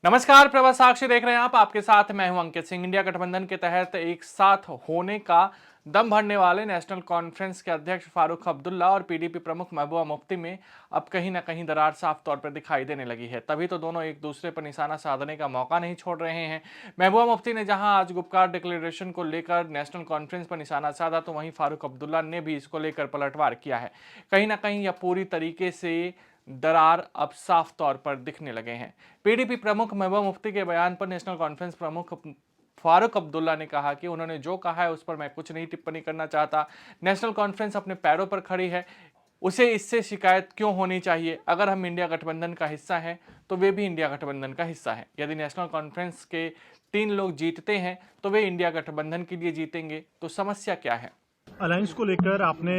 नमस्कार, प्रवास साक्षी देख रहे हैं आप। आपके साथ मैं हूं अंकित सिंह। इंडिया गठबंधन के तहत एक साथ होने का दम भरने वाले नेशनल कॉन्फ्रेंस के अध्यक्ष फारूक अब्दुल्ला और पीडीपी प्रमुख महबूबा मुफ्ती में अब कहीं ना कहीं दरार साफ तौर पर दिखाई देने लगी है। तभी तो दोनों एक दूसरे पर निशाना साधने का मौका नहीं छोड़ रहे हैं। महबूबा मुफ्ती ने जहां आज गुपकार डिक्लेरेशन को लेकर नेशनल कॉन्फ्रेंस पर निशाना साधा, तो वहीं फारूक अब्दुल्ला ने भी इसको लेकर पलटवार किया है। कहीं ना कहीं यह पूरी तरीके से दरार अब साफ तौर पर दिखने लगे हैं। पीडीपी प्रमुख महबूबा मुफ्ती के बयान पर नेशनल कॉन्फ्रेंस प्रमुख फारूक अब्दुल्ला ने कहा कि उन्होंने जो कहा है उस पर मैं कुछ नहीं टिप्पणी करना चाहता। नेशनल कॉन्फ्रेंस अपने पैरों पर खड़ी है, उसे इससे शिकायत क्यों होनी चाहिए? अगर हम इंडिया गठबंधन का हिस्सा हैं तो वे भी इंडिया गठबंधन का हिस्सा है। यदि नेशनल कॉन्फ्रेंस के 3 लोग जीतते हैं तो वे इंडिया गठबंधन के लिए जीतेंगे, तो समस्या क्या है? अलायंस को लेकर आपने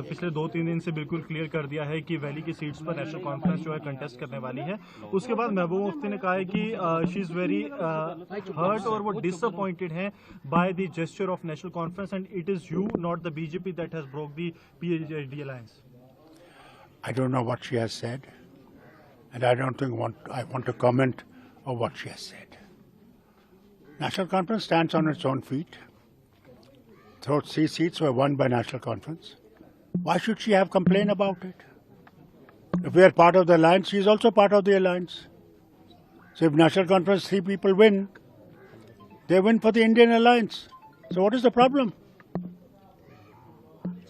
पिछले 2-3 दिन से बिल्कुल क्लियर कर दिया है कि वैली की सीट्स पर नेशनल कॉन्फ्रेंस जो है कंटेस्ट करने वाली है। उसके बाद महबूबा मुफ्ती ने कहा है कि शी इज वेरी हर्ट और वो डिसअपॉइंटेड हैं by the gesture of national conference and it is you not the BJP that has broke the PhD alliance. I don't know what she has said, and I don't think I want to comment on what she has said. National Conference stands on its own feet. Those 3 seats were won by National Conference. Why should she have complained about it? If we are part of the alliance, she is also part of the alliance. So if National Conference 3 people win, they win for the Indian alliance. So what is the problem?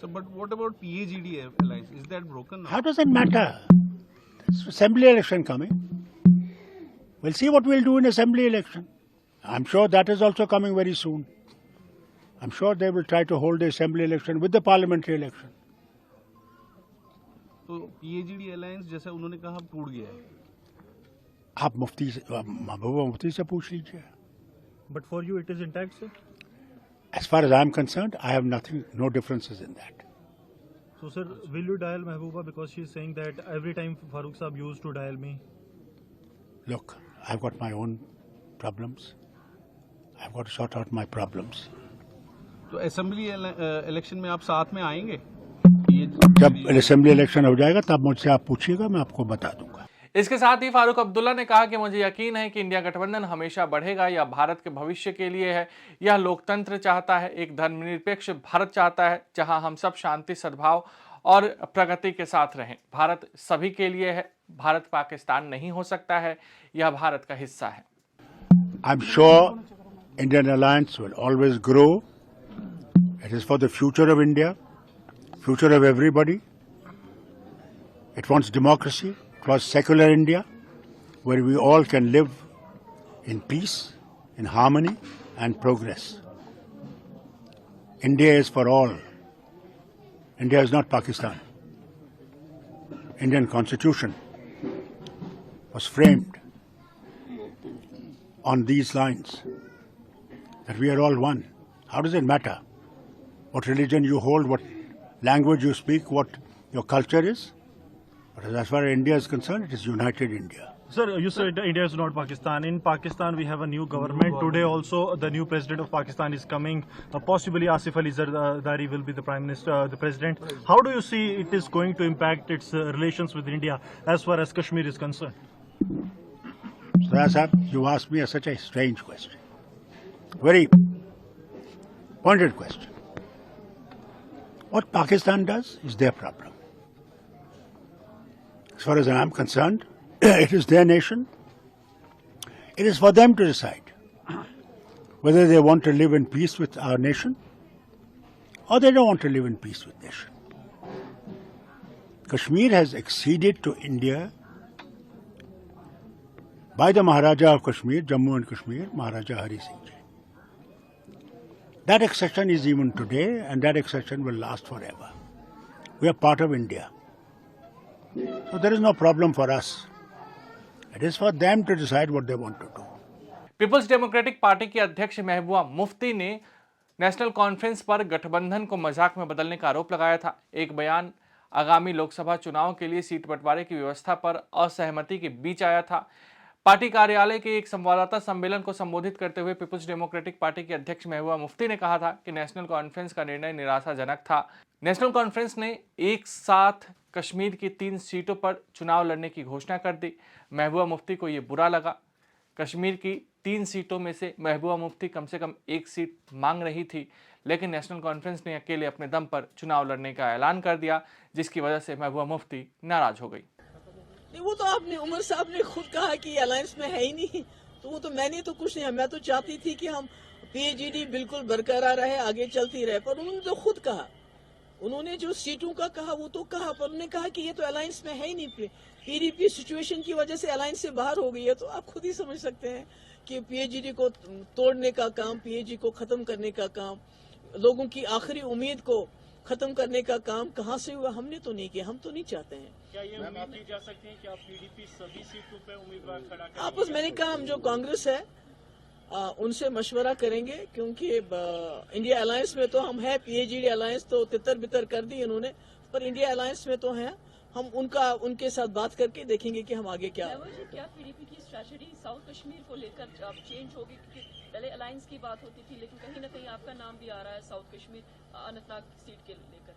So, but what about PAGD alliance? Is that broken now? How does it matter? There's assembly election coming. We'll see what we'll do in assembly election. I'm sure that is also coming very soon. I'm sure they will try to hold the assembly election with the parliamentary election. तो PAGD alliance जैसा उन्होंने कहा टूट गया है। आप मुफ्ती से महबूबा मुफ्ती से पूछ लीजिए। But for you it is intact, sir? As far as I'm concerned, I have nothing, no differences in that. So sir, will you dial Mahbooba because she is saying that every time Farooq Saab used to dial me? Look, I've got my own problems. I've got to sort out my problems. तो assembly election में आप साथ में आएंगे? जब assembly election हो जाएगा तब मुझसे आप पूछिएगा, मैं आपको बता दूंगा। इसके साथ ही फारूक अब्दुल्ला ने कहा कि मुझे यकीन है कि इंडिया गठबंधन हमेशा बढ़ेगा। यह भारत के भविष्य के लिए है। यह लोकतंत्र चाहता है, एक धर्मनिरपेक्ष भारत चाहता है जहां हम सब शांति, सद्भाव और प्रगति के साथ रहें। भारत सभी के लिए है। भारत पाकिस्तान नहीं हो सकता है, यह भारत का हिस्सा है। I'm sure Indian alliance will always grow. It is for the future of India, future of everybody. It wants democracy. It wants secular India, where we all can live in peace, in harmony, and progress. India is for all. India is not Pakistan. Indian Constitution was framed on these lines, that we are all one. How does it matter what religion you hold, what language you speak, what your culture is? But as far as India is concerned, it is united India. Sir, you said India is not Pakistan. In Pakistan, we have a new government. Today also, the new president of Pakistan is coming. Possibly Asif Ali Zardari will be the prime minister, the president. How do you see it is going to impact its relations with India as far as Kashmir is concerned? So, Sahab, you asked me such a strange question. Very pointed question. What Pakistan does is their problem. As far as I am concerned, it is their nation. It is for them to decide whether they want to live in peace with our nation or they don't want to live in peace with nation. Kashmir has acceded to India by the Maharaja of Kashmir, Jammu and Kashmir, Maharaja Hari Singh Ji. That accession is even today, and that accession will last forever. We are part of India. So there is no problem for us. It is for them to decide what they want to do. Peoples Democratic Party की अध्यक्ष महबूबा मुफ्ती ने national conference पर गठबंधन को मजाक में बदलने का आरोप लगाया था। एक बयान आगामी लोकसभा चुनाव के लिए सीट बंटवारे की व्यवस्था पर असहमति के बीच आया था। पार्टी कार्यालय के एक संवाददाता सम्मेलन को संबोधित करते हुए पीपल्स डेमोक्रेटिक पार्टी के अध्यक्ष महबूबा मुफ्ती ने कहा था कि नेशनल कॉन्फ्रेंस का निर्णय निराशाजनक था। नेशनल कॉन्फ्रेंस ने एक साथ कश्मीर की 3 सीटों पर चुनाव लड़ने की घोषणा कर दी। महबूबा मुफ्ती को ये बुरा लगा। कश्मीर की 3 सीटों में से महबूबा मुफ्ती कम से कम एक सीट मांग रही थी, लेकिन नेशनल कॉन्फ्रेंस ने अकेले अपने दम पर चुनाव लड़ने का ऐलान कर दिया, जिसकी वजह से महबूबा मुफ्ती नाराज हो गई। नहीं, वो तो आपने उमर साहब ने खुद कहा कि अलायंस में है ही नहीं, तो वो तो मैंने तो कुछ नहीं, मैं तो चाहती थी कि हम PAGD बिल्कुल बरकरार रहे, आगे चलती रहे, पर उन्होंने तो खुद कहा, उन्होंने जो सीटों का कहा वो तो कहा, पर उन्होंने कहा कि ये तो अलायंस में है ही नहीं, PDP सिचुएशन की वजह से अलायंस से बाहर हो गई है। तो आप खुद ही समझ सकते हैं कि PAGD को तोड़ने का काम, PAGD को खत्म करने का काम, लोगों की आखिरी उम्मीद को खत्म करने का काम कहाँ से हुआ, हमने तो नहीं किया, हम तो नहीं चाहते हैं। क्या ये उम्मीद की जा सकती है कि आप PDP सभी सीटों पे उम्मीदवार खड़ा करेंगे? आपस मैंने कहा हम जो कांग्रेस है उनसे मशवरा करेंगे, क्योंकि इंडिया अलायंस में तो हम हैं, PAGD अलायंस तो तितर बितर कर दी इन्होंने, पर इंडिया अलायंस में तो हैं हम, उनके साथ बात करके देखेंगे कि हम आगे क्या। क्या PDP की स्ट्रेटजी साउथ कश्मीर को लेकर अब चेंज होगी, क्योंकि पहले अलायंस की बात होती थी, लेकिन कहीं ना कहीं आपका नाम भी आ रहा है साउथ कश्मीर अनंतनाग सीट के लेकर?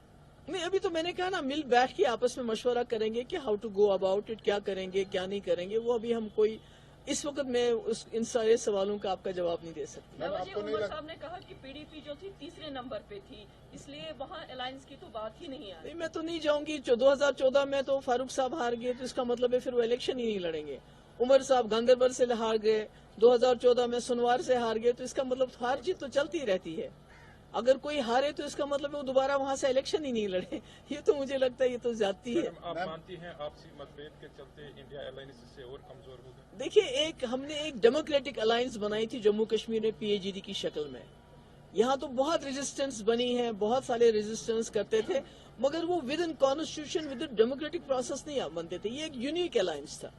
नहीं, अभी तो मैंने कहा ना, मिल बैठ के आपस में मशवरा करेंगे कि how to go about it, क्या करेंगे क्या नहीं करेंगे, वो अभी हम कोई इस वक्त मैं इन सारे सवालों का आपका जवाब नहीं दे सकती। उमर साहब ने कहा कि PDP जो थी तीसरे नंबर पे थी, इसलिए वहाँ अलायंस की तो बात ही नहीं आ रही। मैं तो नहीं जाऊंगी, 2014 में तो फारूक साहब हार गए, तो इसका मतलब है फिर वो इलेक्शन ही नहीं लड़ेंगे। उमर साहब गांधरबल से हार गए, 2014 में सुनवार से हार गए, तो इसका मतलब हार जीत तो चलती रहती है। अगर कोई हारे तो इसका मतलब वो दोबारा वहाँ से इलेक्शन ही नहीं लड़े, ये तो मुझे लगता है ये तो ज्यादती है। आप मानती हैं आपसी मतभेद के चलते इंडिया अलायंस से और कमजोर होगा? देखिए, हमने एक डेमोक्रेटिक अलायंस बनाई थी जम्मू कश्मीर में PAGD की शक्ल में। यहाँ तो बहुत रेजिस्टेंस बनी है, बहुत सारे रेजिस्टेंस करते थे, मगर वो with in constitution, with in democratic process नहीं बनते थे। ये एक यूनिक अलायंस था।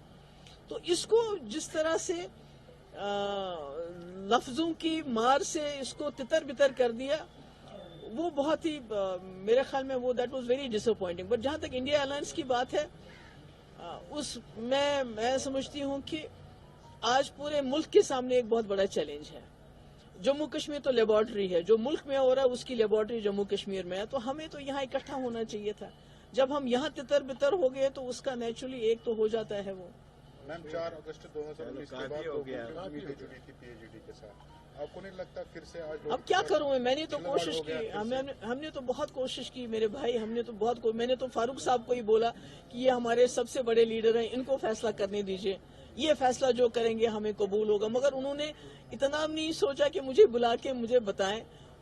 तो इसको जिस तरह से लफ्जों की मार से इसको तितर बितर कर दिया, वो बहुत ही मेरे ख्याल में वो that was very disappointing. But जहां तक इंडिया अलायंस की बात है, मैं समझती हूं कि आज पूरे मुल्क के सामने एक बहुत बड़ा चैलेंज है। जम्मू कश्मीर तो लेबोरेटरी है, जो मुल्क में हो रहा है उसकी लेबोरेटरी जम्मू कश्मीर में है, तो हमें तो यहाँ इकट्ठा होना चाहिए था। जब हम यहाँ तितर बितर हो गए तो उसका नेचुरली एक तो हो जाता है वो। मैम 4 अगस्त 2019 के बाद उम्मीदें जुड़ी थी PAGD के साथ, आपको नहीं लगता फिर से आज अब क्या करूं मैं? मैंने तो कोशिश की, हमने तो बहुत कोशिश की मेरे भाई, मैंने तो फारूक साहब को ही बोला कि ये हमारे सबसे बड़े लीडर हैं, इनको फैसला करने दीजिए, ये फैसला जो करेंगे हमें कबूल होगा। मगर उन्होंने इतना नहीं सोचा कि मुझे बुला के मुझे बताएं,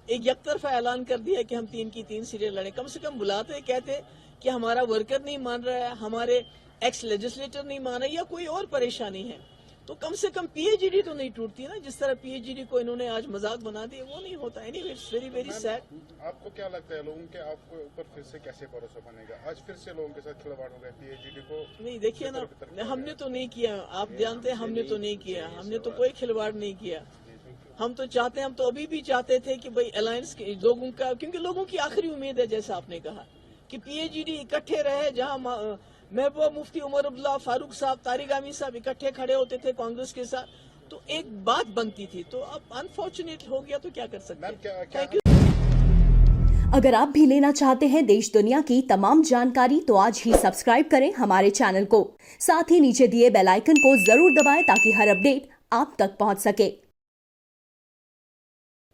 एक यकतरफा ऐलान कर दिया कि हम 3 की 3 सीटें लड़े। कम से कम बुलाते, कहते कि हमारा वर्कर नहीं मान रहा है, हमारे एक्स लेजिस्लेटर नहीं मान रहा, या कोई और परेशानी है, तो कम से कम PAGD तो नहीं टूटती ना। जिस तरह PAGD को इन्होंने आज मजाक बना दिया, वो नहीं होता। Anyway, it's very very sad. आपको क्या लगता है लोगों के आपके ऊपर फिर से कैसे भरोसा बनेगा? आज फिर से लोगों के साथ खिलवाड़ हो गया, PAGD को नहीं, देखिए ना, हमने तो नहीं किया, आप जानते हैं हमने तो नहीं किया, हमने तो कोई खिलवाड़ नहीं किया। हम तो चाहते हैं, हम तो अभी भी चाहते थे कि भाई अलायंस के लोगों का, क्योंकि लोगों की आखिरी उम्मीद है, जैसा आपने कहा कि PAGD इकट्ठे रहे, जहां महबूबा मुफ्ती, उमर अब्दुल्ला, फारूक साहब, तारिक आमिर साहब इकट्ठे खड़े होते थे कांग्रेस के साथ, तो एक बात बनती थी। तो अब अनफॉर्चुनेट हो गया, तो क्या कर सकते हैं। Thank you. अगर आप भी लेना चाहते हैं देश दुनिया की तमाम जानकारी, तो आज ही सब्सक्राइब करें हमारे चैनल को। साथ ही नीचे दिए बेल आइकन को जरूर दबाएं ताकि हर अपडेट आप तक पहुंच सके।